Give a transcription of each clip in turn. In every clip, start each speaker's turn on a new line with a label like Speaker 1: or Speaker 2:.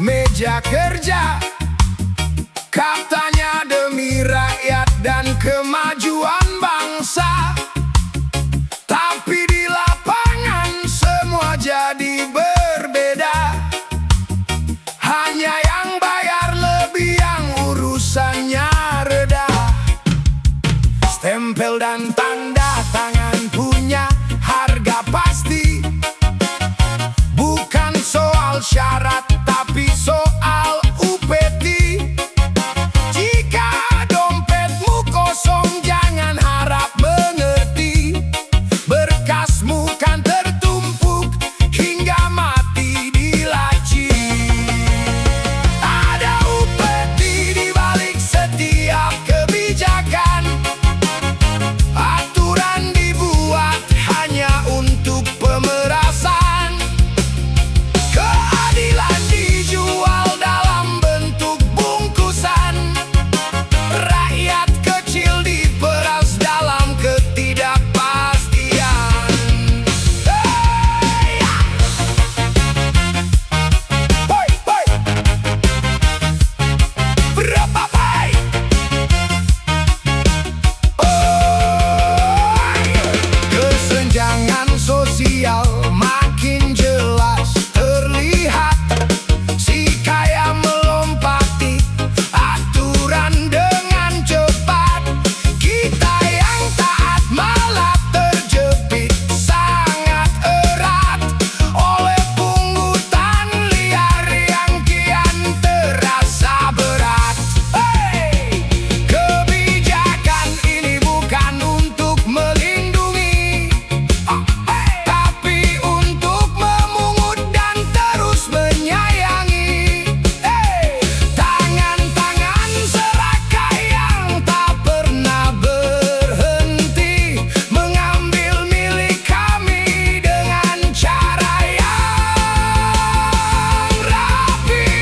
Speaker 1: meja kerja, katanya demi rakyat dan kemajuan bangsa. Tapi di lapangan semua jadi berbeda. Hanya yang bayar lebih, yang urusannya reda. Stempel dan tanda tangan punya harga pasti. Bukan soal syarat tapi soal UPT. Jika dompetmu kosong jangan harap mengerti. Berkasmu kan tertumpuk hingga mati di laci. Ada UPT di balik setiap kebijakan. Aturan dibuat hanya untuk pemerasan. Keadilan dijual dalam bentuk bungkusan. Rakyat kecil diperas dalam ketidakpastian. Hey! Hoi, hoi! Berapa baik? Kesenjangan sosial makin jelas terlihat. Si kaya melompati aturan dengan cepat. Kita yang taat malah terjepit sangat erat oleh pungutan liar yang kian terasa berat. Hey! Kebijakan ini bukan untuk melindungi, tapi untuk memungut dan terus menyayangi. Tangan-tangan serakah yang tak pernah berhenti mengambil milik kami dengan cara yang rapi.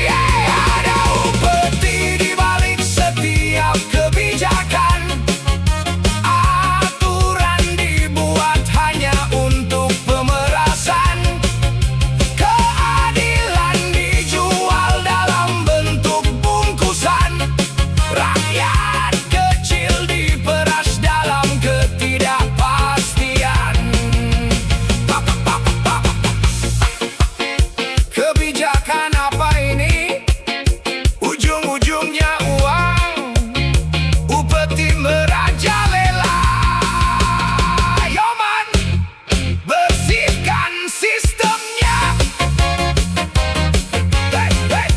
Speaker 1: Ada upeti di balik setiap kebijakan. Aturan dibuat hanya untuk pemerasan. Keadilan dijual dalam bentuk bungkusan. Rakyat kecil diperas dalam ketidakpastian. Kebijakan apa ini? Ujung-ujungnya uang. Upeti merajalela. Yoman, bersihkan sistemnya. Hey, hey.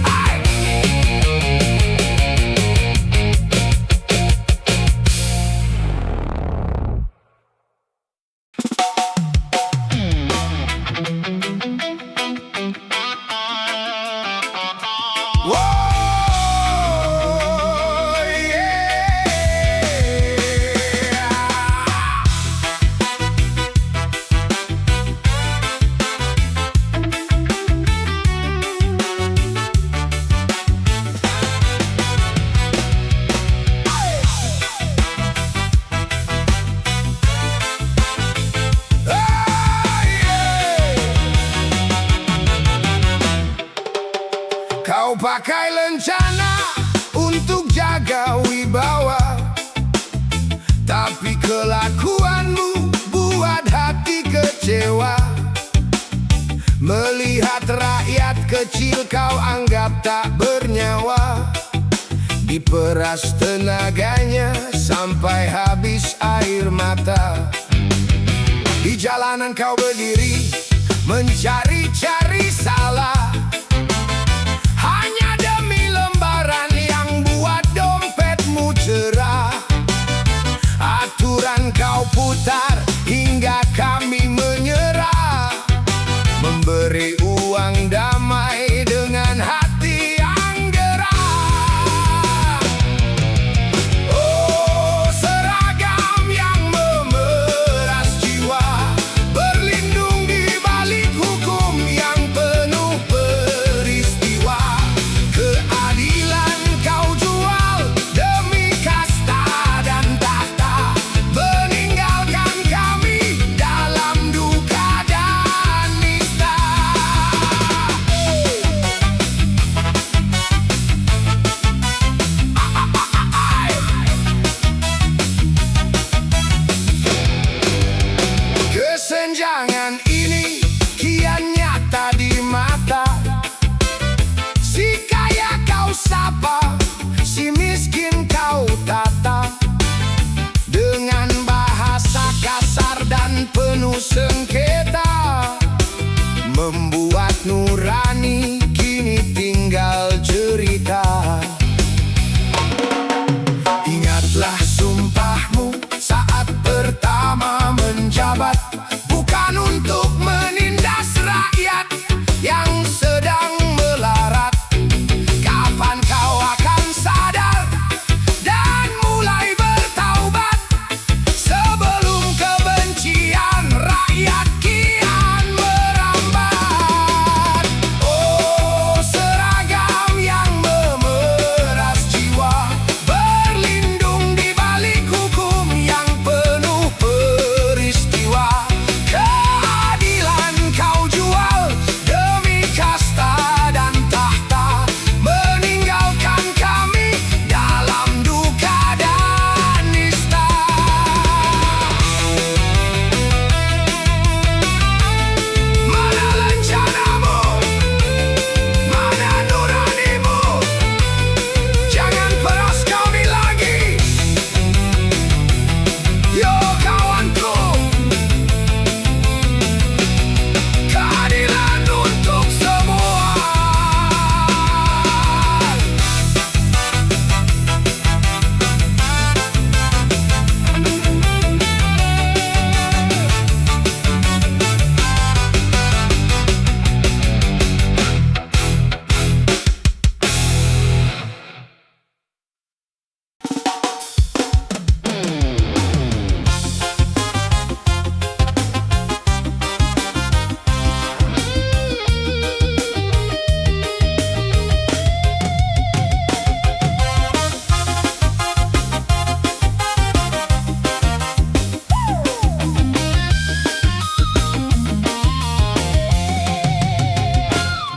Speaker 1: Ay. Whoa, yeah. Kau pakai lencana untuk jaga wibawa, tapi kelakuanmu buat hati kecewa. Melihat rakyat kecil kau anggap tak bernyawa. Diperas tenaganya sampai habis air mata. Di jalanan kau berdiri mencari-cari salah. Hanya demi lembaran yang buat dompetmu cerah. Aturan kau putar hingga kami menyerah. Memberi uang damai dengan hati yang gerah. Oh, seragam yang memeras jiwa, berlindung di balik hukum yang penuh peristiwa. Keadilan kau jual demi kasta dan tahta, meninggalkan kami dalam duka dan nista. sengketa, membuat nurani kini tinggal cerita. Ingatlah sumpahmu saat pertama menjabat, bukan untuk menindas rakyat yang sedang melarat. Kapan kau akan sadar dan mulai bertaubat, sebelum kebencian rakyat kian merambat? Oh, seragam yang memeras jiwa, berlindung di balik hukum yang penuh peristiwa. Keadilan kau jual demi kasta dan tahta, meninggalkan kami dalam duka dan nista. Mana rencanamu? Mana nuranimu? Jangan peras kami lagi. Yo kawanku, keadilan untuk semua.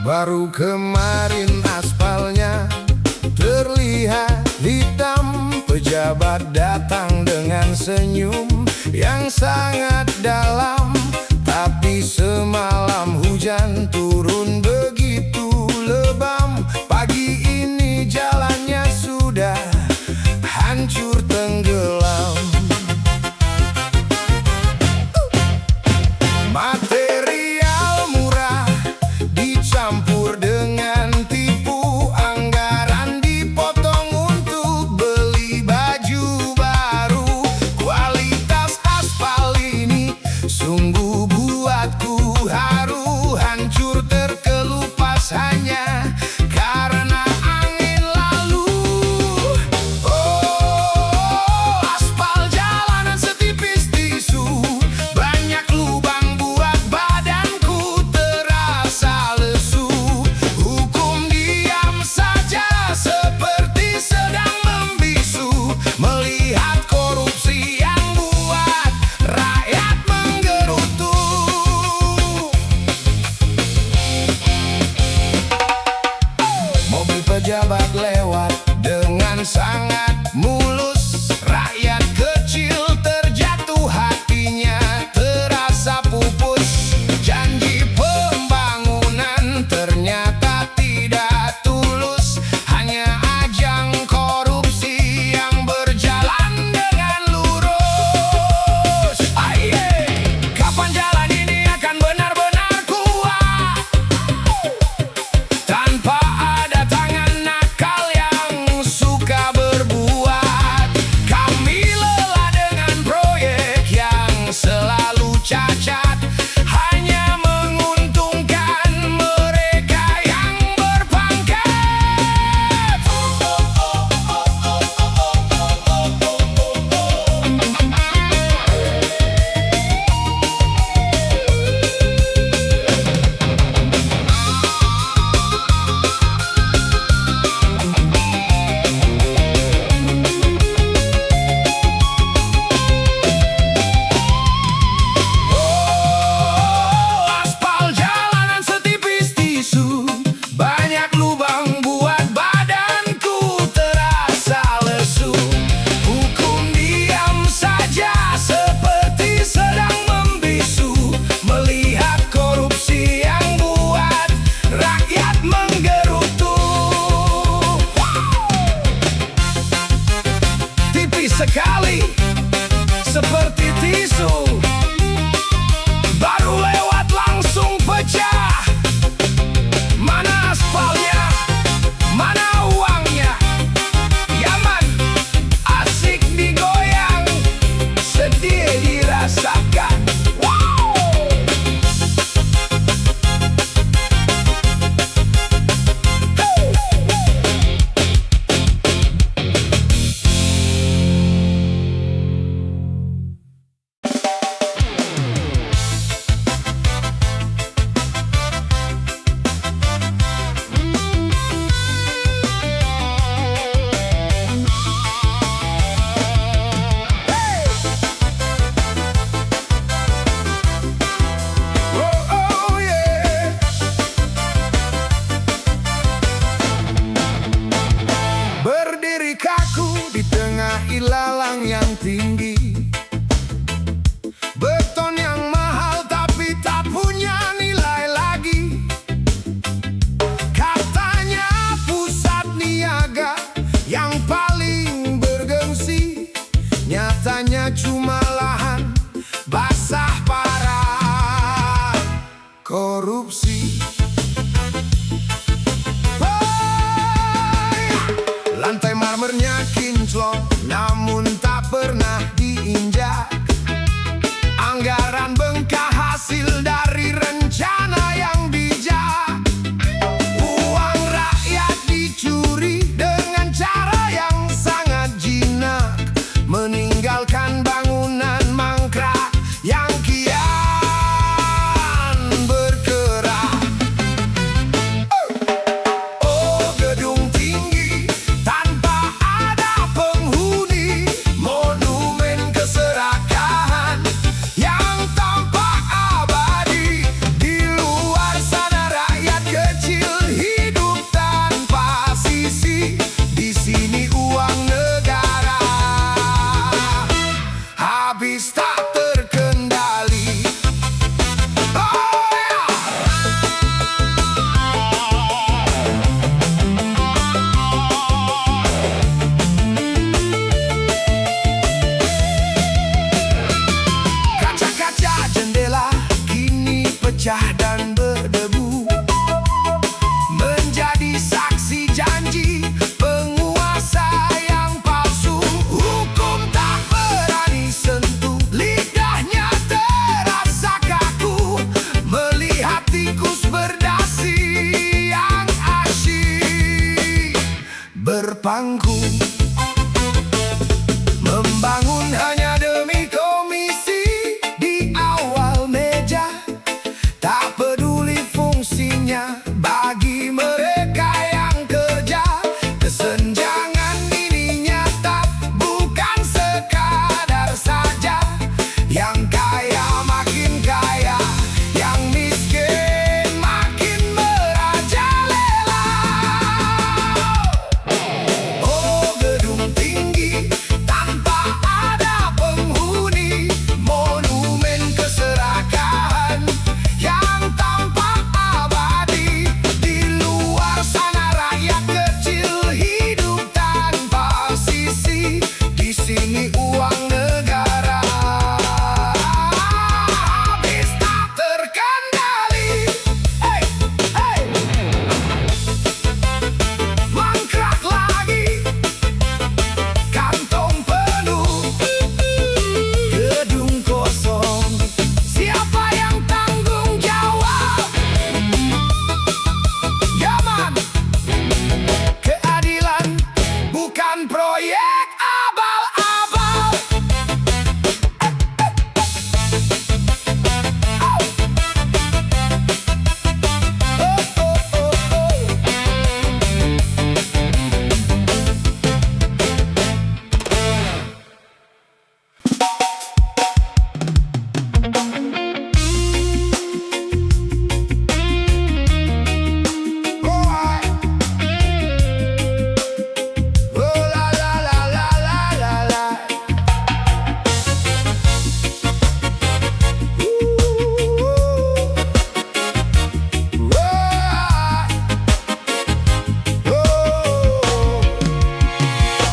Speaker 1: Baru kemarin aspalnya terlihat hitam, pejabat datang dengan senyum yang sangat dalam. Tapi semalam hujan turun begitu lebam, pagi ini jalannya sudah hancur tenggelam. Material murah dicampur dengan tipu, anggaran dipotong untuk beli baju baru. Kualitas aspal ini sungguh buatku haru, hancur terkelupas hanya karena angin lalu. Oh, aspal jalanan setipis tisu, banyak lubang buat badanku terasa lesu. Hukum diam saja seperti sedang membisu, melihat korupsi yang buat rakyat menggerutu. Mobil pejabat lewat dengan sangat mulus, rakyat kecil terjatuh hatinya terasa pupus. Janji pembangunan ternyata tidak tulus, hanya ajang korupsi yang berjalan dengan lurus. Aye, kapan jalan ini akan benar-benar kuat, tanpa ada tangan nakal korupsi. Hey! Lantai marmernya kinclong, namun tak pernah diinjak. Anggaran bengkak hasil dari rencana yang bijak. Uang rakyat dicuri dengan cara yang sangat jinak, meninggalkan bangunan mangkrak yang kian bergerak. Oh, gedung tinggi tanpa ada penghuni, monumen keserakahan yang tampak abadi. Di luar sana rakyat kecil hidup tanpa sisi, di sini uang negara habis tak terkendali. Oh, ya! Kaca-kaca jendela kini pecah dan berdebu, menjadi saksi janji penguasa yang palsu. Hukum tak berani sentuh, lidahnya terasa kaku melihat tikus berdasi yang asyik berpangku. Membangun hanya demi komisi di awal meja, tak peduli fungsinya bagi mereka yang kerja. Kesenjangan ini nyata, bukan sekadar saja. Yang kaya makin kaya, yang miskin makin merajalela. Oh, gedung tinggi tanpa ada penghuni, monumen keserakahan yang tampak abadi. Di luar sana rakyat kecil hidup tanpa sisi, di sini uang negara habis tak terkendali. Hey, hey! Mangkrak lagi, kantong penuh, gedung kosong. Siapa yang tanggung jawab? Yaman, keadilan bukan proyek abal-abal. Oh, oh, oh, oh.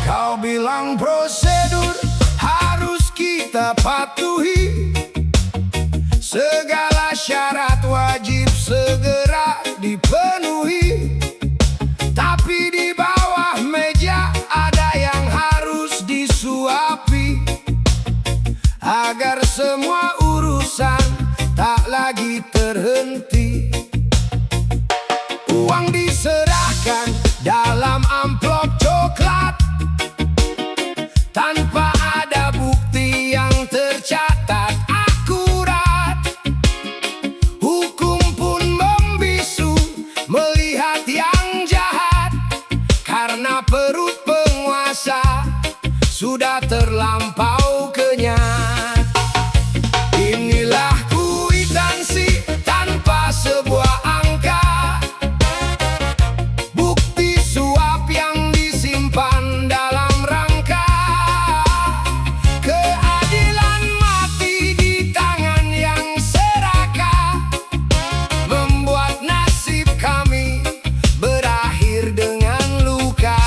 Speaker 1: Kau bilang prosedur harus kita patuhi, segala syarat wajib segera dipenuhi. Tapi di bawah meja ada yang harus disuapi, agar semua urusan tak lagi terhenti. Uang diserahkan dalam amplop coklat, tanpa ada bukti yang tercatat akurat. Hukum pun membisu melihat yang jahat, karena perut penguasa sudah terlampau kenyang. Inilah kwitansi tanpa sebuah angka, bukti suap yang disimpan dalam rangka keadilan mati di tangan yang serakah, membuat nasib kami berakhir dengan luka.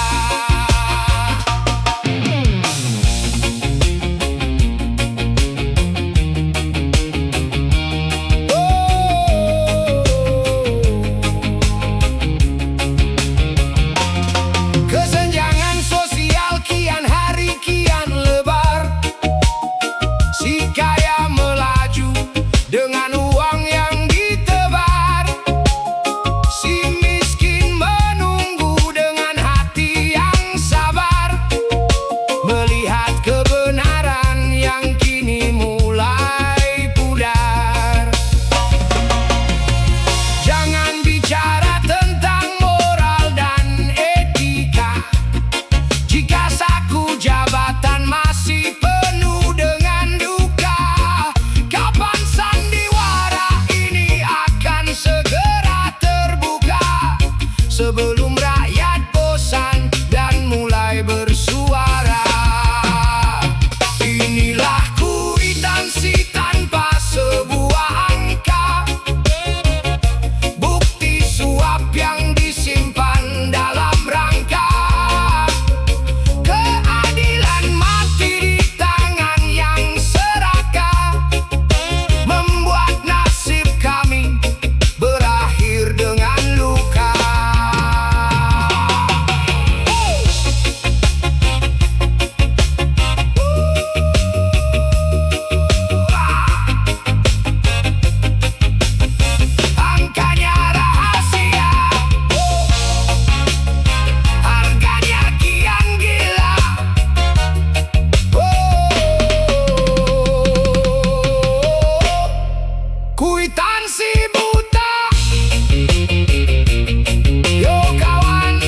Speaker 1: Yo kawan,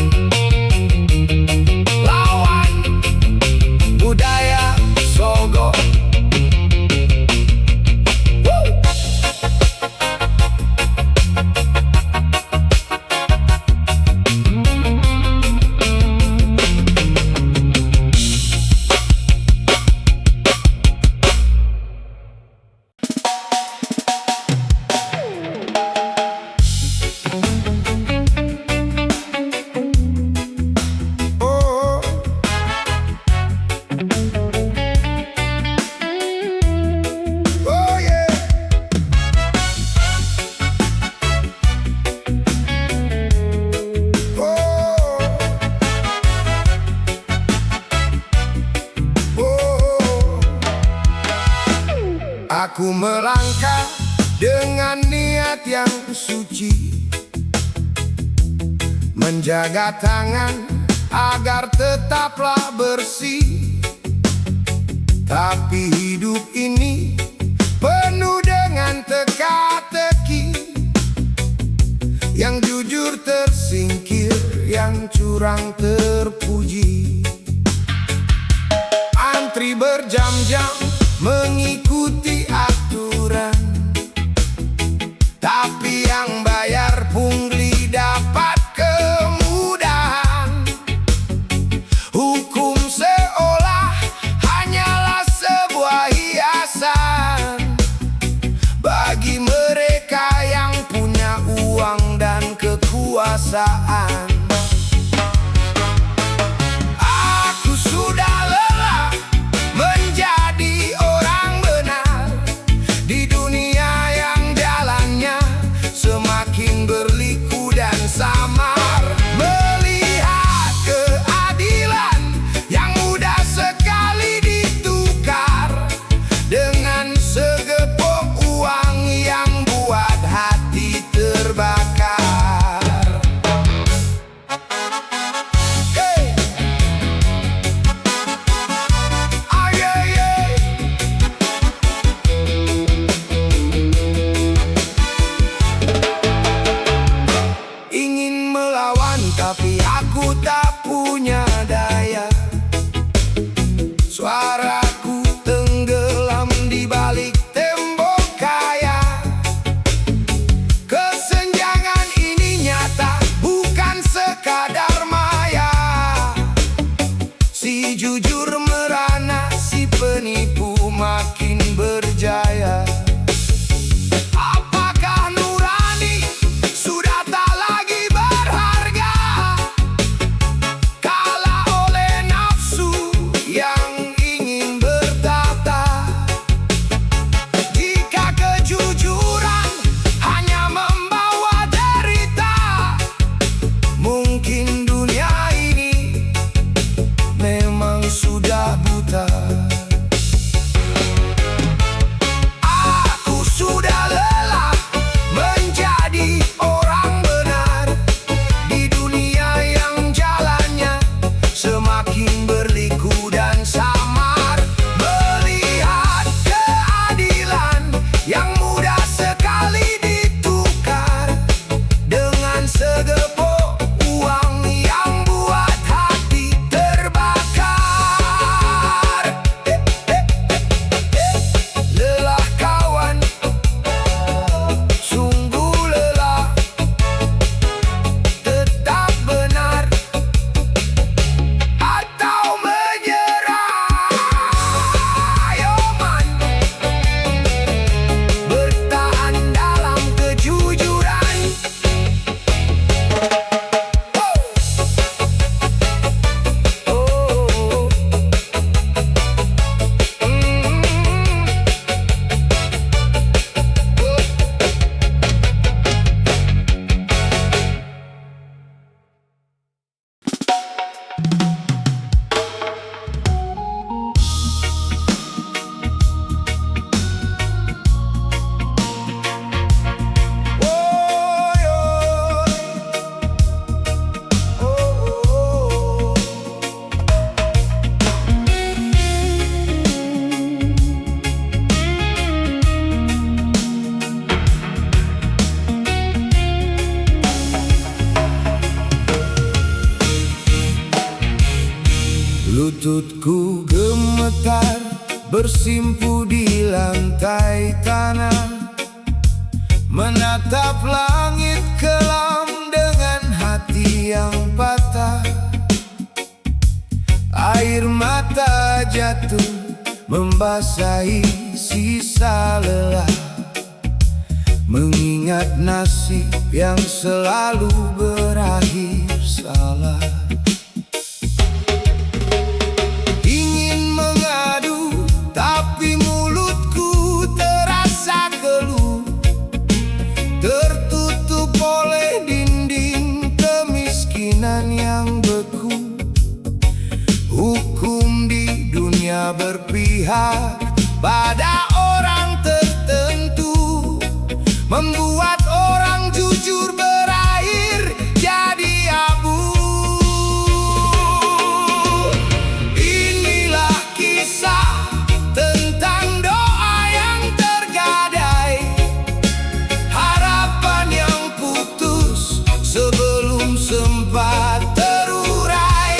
Speaker 1: lawan budaya Sogo. Aku melangkah dengan niat yang suci, menjaga tangan agar tetaplah bersih. Tapi hidup ini penuh dengan teka-teki, yang jujur tersingkir, yang curang terpuji. Antri berjam-jam mengikuti aturan, tapi yang bayar pungli dapat kemudahan. Hukum seolah hanyalah sebuah hiasan bagi mereka yang punya uang dan kekuasaan. Aku sudah lelah menjadi orang benar di dunia yang jalannya semakin berliku dan samar. Melihat keadilan yang mudah sekali ditukar dengan segepok uang yang buat hati terbakar. Lututku gemetar bersimpu di lantai tanah, menatap langit kelam dengan hati yang patah. Air mata jatuh membasahi sisa lelah, mengingat nasib yang selalu berakhir salah. Ingin mengadu tapi mulutku terasa keluh, tertutup oleh dinding kemiskinan yang beku. Hukum di dunia berpihak pada orang tertentu, membuat orang jujur berakhir jadi abu. Inilah kisah tentang doa yang tergadai, harapan yang putus sebelum sempat terurai.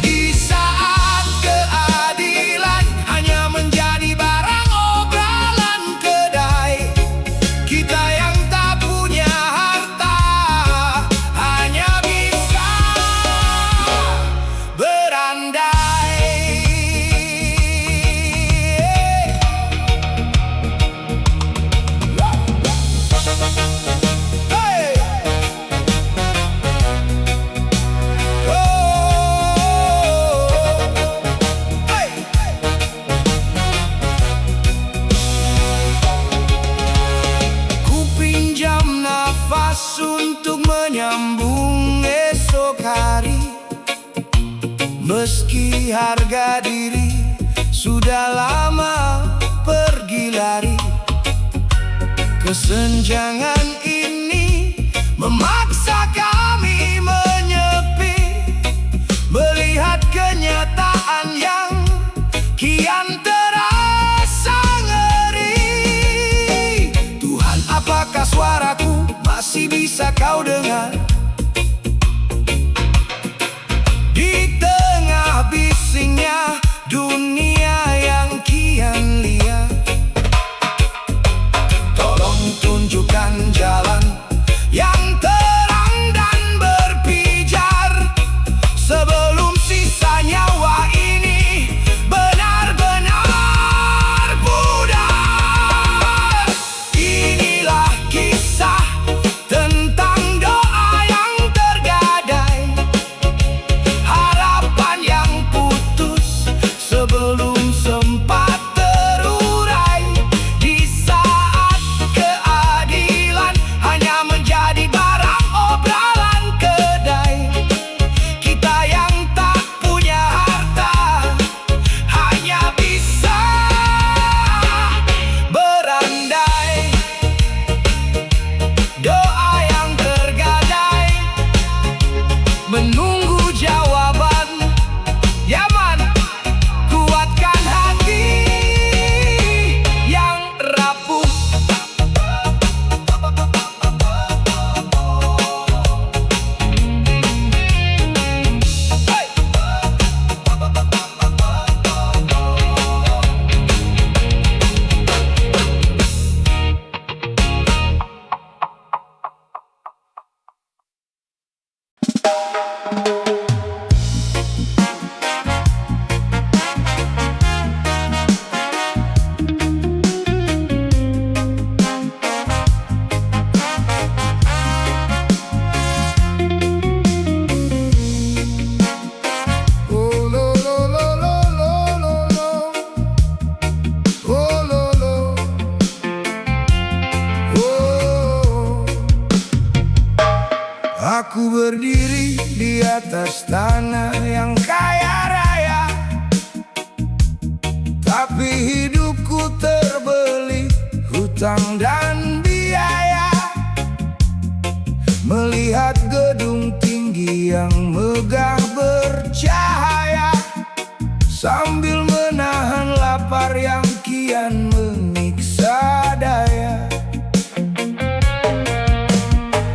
Speaker 1: Di saat keadilan hanya menjadi barang obrolan kedai, kita yang tak punya harta hanya bisa berandai. Hey! Ku pinjam nafas untuk menyambung esok hari, meski harga diri sudah lama pergi lari. Kesenjangan ini memaksa kami menyepi, melihat kenyataan yang kian terasa ngeri. Tuhan, apakah suaraku masih bisa kau dengar? Di tengah bisingnya dunia yang kian liar, tolong tunjukkan jalan yang terang dan berpijar, sebelum sisa nyawa ini benar-benar pudar. Inilah kisah tentang doa yang tergadai, harapan yang putus sebelum sempat terurai. Di saat keadilan hanya menjadi barang obrolan kedai, kita yang tak punya harta hanya bisa berandai. Doa yang tergadai menunggu jawaban. Yaman, kuatkan hati yang rapuh. Hey! Oh, lo, lo, lo, lo, lo, lo, lo. Oh, lo, lo. Oh. Aku berdiri di atas tanah yang kaya raya, tapi hidupku terbeli hutang dan biaya. Melihat gedung tinggi yang megah bercahaya, sambil menahan lapar yang kian menyiksa daya.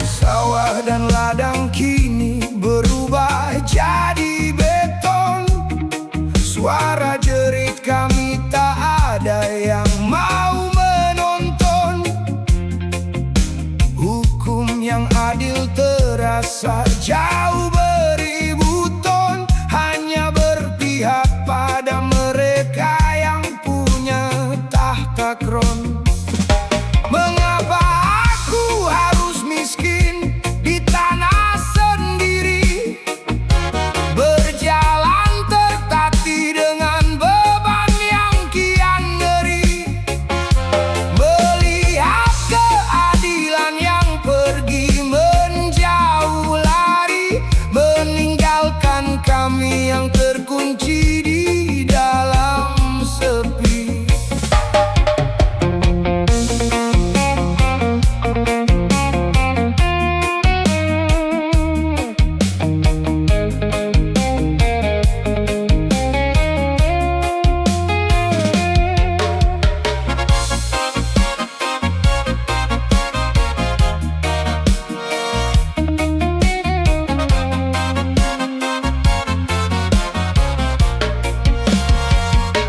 Speaker 1: Sawah dan ladang kini berubah jadi beton, adil terasa jauh beribu ton, hanya berpihak pada mereka yang punya tahta kron. Mengapa aku harus miskin di tanah sendiri, berjalan tertatih dengan beban yang kian ngeri, melihat keadilan yang pergi menjauh lari, meninggalkan kami yang terkunci di dalam sepi.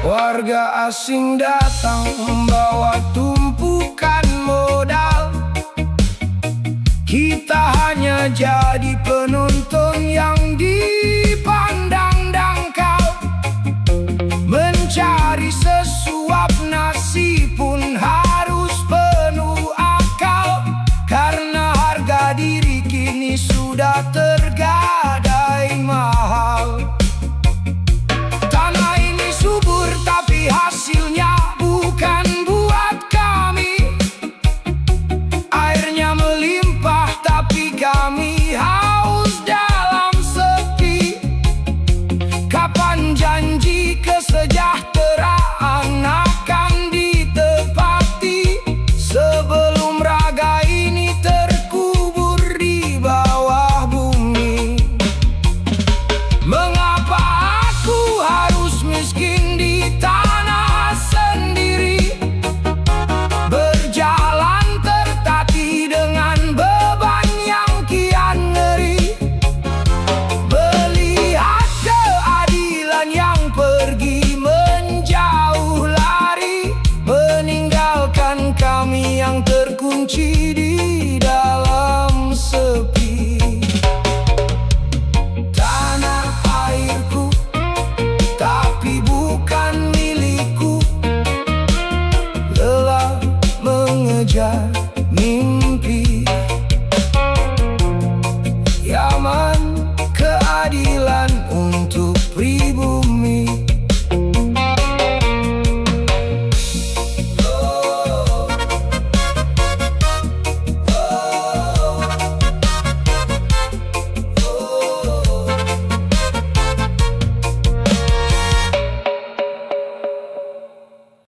Speaker 1: Warga asing datang membawa tumpukan modal, kita hanya jadi penonton yang dipandang dangkal. Mencari sesuap nasi pun harus penuh akal, karena harga diri kini sudah